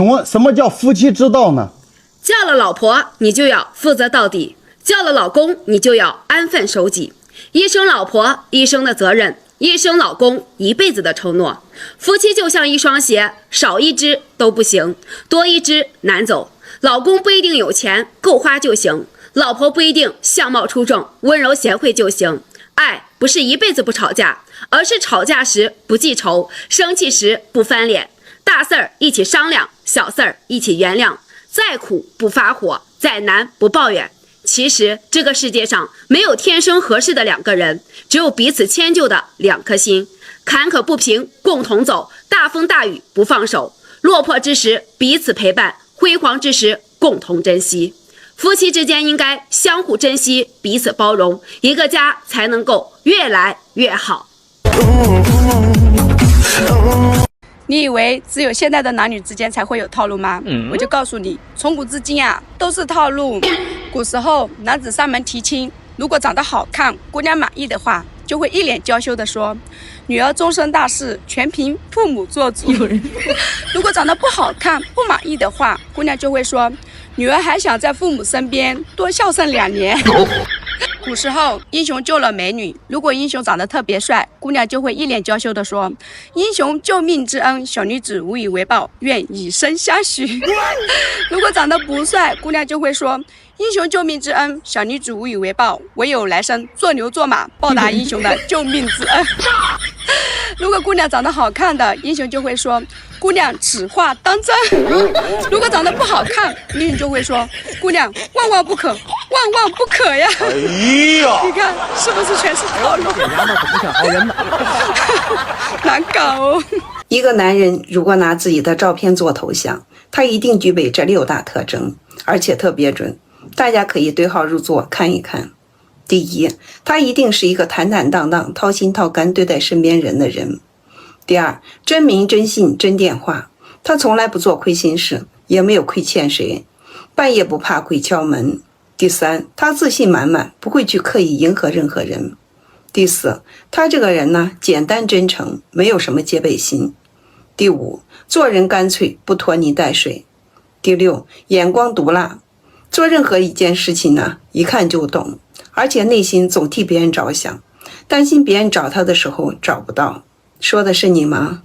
请问什么叫夫妻之道呢？叫了老婆，你就要负责到底；叫了老公，你就要安分守己。一生老婆，一生的责任；一生老公，一辈子的承诺。夫妻就像一双鞋，少一只都不行，多一只难走。老公不一定有钱够花就行，老婆不一定相貌出众温柔贤惠就行。爱不是一辈子不吵架，而是吵架时不记仇，生气时不翻脸，大事儿一起商量，小事儿一起原谅，再苦不发火，再难不抱怨。其实这个世界上没有天生合适的两个人，只有彼此迁就的两颗心。坎坷不平共同走，大风大雨不放手，落魄之时彼此陪伴，辉煌之时共同珍惜。夫妻之间应该相互珍惜，彼此包容，一个家才能够越来越好。你以为只有现在的男女之间才会有套路吗？我就告诉你，从古至今啊，都是套路。古时候男子上门提亲，如果长得好看，姑娘满意的话，就会一脸娇羞地说：“女儿终身大事，全凭父母做主。”如果长得不好看、不满意的话，姑娘就会说：“女儿还想在父母身边多孝顺2年。”古时候英雄救了美女，如果英雄长得特别帅，姑娘就会一脸娇羞地说：“英雄救命之恩，小女子无以为报，愿以身相许。”如果长得不帅，姑娘就会说：“英雄救命之恩，小女子无以为报，唯有来生做牛做马，报答英雄的救命之恩。”如果姑娘长得好看的，英雄就会说：“姑娘此话当真。”如果长得不好看，英雄就会说：“姑娘万万不可，万万不可呀！”哎呀，你看是不是全是套路？难搞哦。一个男人如果拿自己的照片做头像，他一定具备这6大特征，而且特别准，大家可以对号入座看一看。第一，他一定是一个坦坦荡荡、掏心掏肝对待身边人的人。第二，真名真姓真电话，他从来不做亏心事，也没有亏欠谁，半夜不怕鬼敲门。第三，他自信满满，不会去刻意迎合任何人。第四，他这个人呢，简单真诚，没有什么戒备心。第五，做人干脆，不拖泥带水。第六，眼光毒辣，做任何一件事情呢，一看就懂，而且内心总替别人着想，担心别人找他的时候找不到。说的是你吗？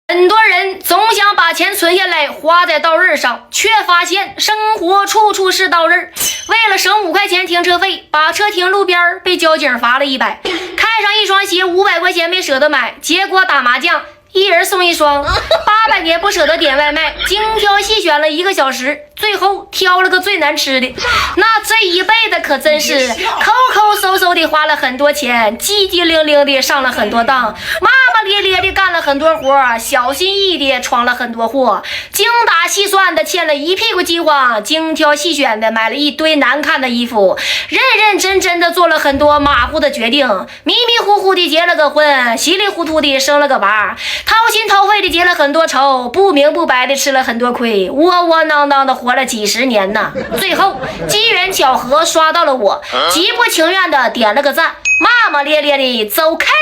很多人总想把钱存下来花在刀刃上，却发现生活处处是刀刃。为了省5块钱停车费，把车停路边被交警罚了100。看上一双鞋500块钱没舍得买，结果打麻将一人送1双。800年不舍得点外卖，精挑细选了1个小时，最后挑了个最难吃的。那这一辈子可真是抠抠搜搜的花了很多钱，叽叽灵灵的上了很多当，骂骂咧咧的干了很多活，小心翼翼的闯了很多祸，精打细算的欠了一屁股饥荒，精挑细选的买了一堆难看的衣服，认认真真的做了很多马虎的决定，迷迷糊糊的结了个婚，稀里糊涂的生了个娃，掏心掏肺的结了很多仇，不明不白的吃了很多亏，窝窝囊囊的活了几10年呢。最后机缘巧合刷到了我，极不情愿的点了个赞，骂骂咧咧的走开啦。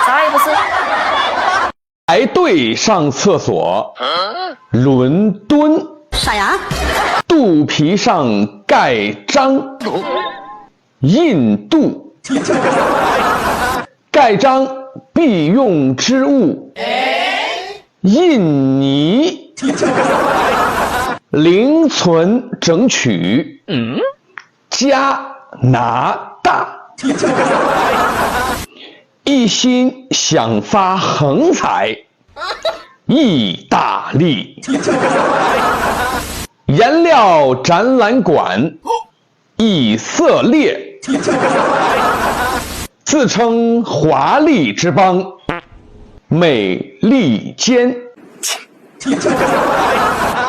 啥也不是。排队上厕所，伦敦。啥呀？肚皮上盖章，印度。盖章必用之物，印尼。零存整取，加拿大。一心想发横财，意大利。颜料展览馆，以色列。自称华丽之邦，美利坚。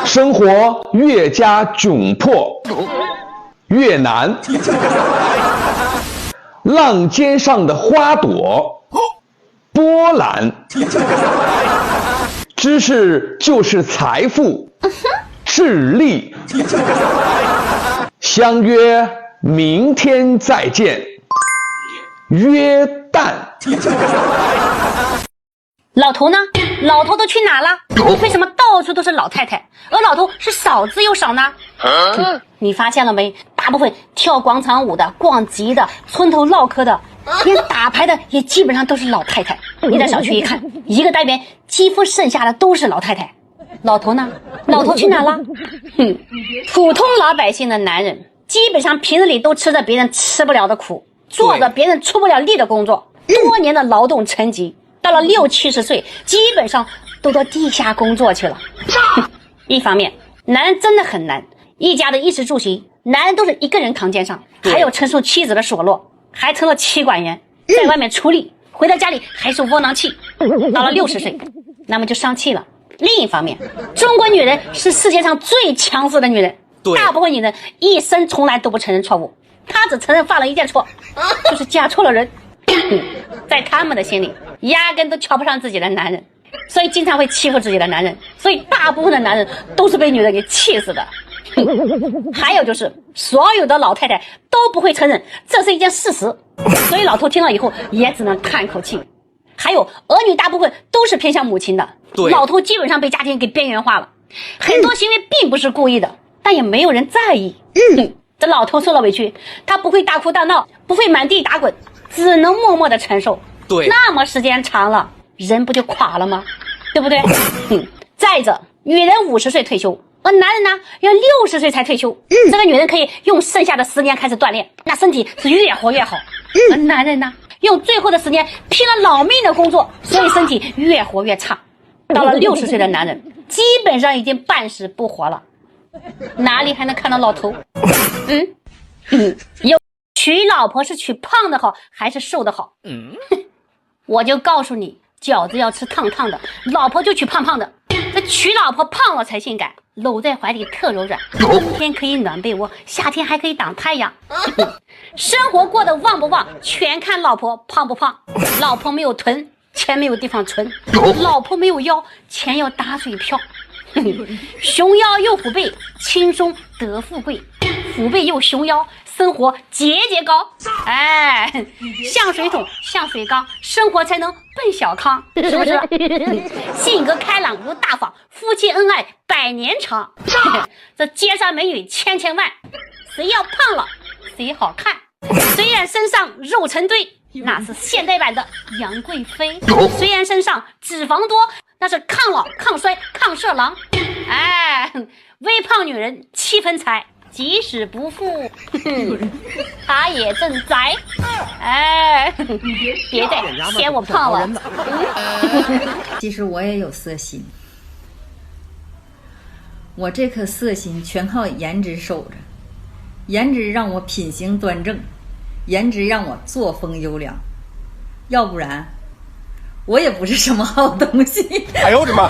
生活越加窘迫，越难。浪尖上的花朵，波兰。知识就是财富，智力。相约明天再见，约旦。老头呢？老头都去哪了？为什么到处都是老太太，而老头是少之又少呢？你发现了没？大部分跳广场舞的、逛集的、村头唠嗑的，连打牌的也基本上都是老太太。你到小区一看，一个单元几乎剩下的都是老太太。老头呢？老头去哪了？普通老百姓的男人，基本上平日里都吃着别人吃不了的苦，做着别人出不了力的工作，多年的劳动成疾，到了60、70岁，基本上都到地下工作去了。一方面，男人真的很难，一家的衣食住行，男人都是一个人扛肩上，还要承受妻子的所落，还成了妻管严，在外面出力，回到家里还是窝囊气。到了60岁，那么就伤气了。另一方面，中国女人是世界上最强势的女人，大部分女人一生从来都不承认错误，她只承认犯了一件错，就是嫁错了人。在他们的心里，压根都瞧不上自己的男人，所以经常会欺负自己的男人，所以大部分的男人都是被女人给气死的。还有就是，所有的老太太都不会承认这是一件事实，所以老头听了以后也只能叹口气。还有，儿女大部分都是偏向母亲的，老头基本上被家庭给边缘化了，很多行为并不是故意的，但也没有人在意。这老头受了委屈，他不会大哭大闹，不会满地打滚，只能默默的承受。那么时间长了，人不就垮了吗？对不对？再者，女人50岁退休，而男人呢要60岁才退休。这个女人可以用剩下的10年开始锻炼，那身体是越活越好。而男人呢，用最后的10年拼了老命的工作，所以身体越活越差。到了60岁的男人，基本上已经半死不活了，哪里还能看到老头？有娶老婆是娶胖的好还是瘦的好？我就告诉你，饺子要吃烫烫的，老婆就娶胖胖的。这娶老婆胖了才性感，搂在怀里特柔软，冬天可以暖被窝，夏天还可以挡太阳。生活过得旺不旺，全看老婆胖不胖。老婆没有臀，钱没有地方存；老婆没有腰，钱要打水漂。熊腰又虎背，轻松得富贵；虎背又熊腰，生活节节高。像水桶像水缸，生活才能奔小康，是不是？性格开朗又大方，夫妻恩爱100年长。这街上美女千千万，谁要胖了谁好看。虽然身上肉成堆，那是现代版的杨贵妃；虽然身上脂肪多，那是抗老抗衰抗色狼。微胖女人7分财，即使不富，她也正宅。别再嫌我胖了。其实我也有色心，我这颗色心全靠颜值守着。颜值让我品行端正，颜值让我作风优良，要不然我也不是什么好东西。哎呦我的妈！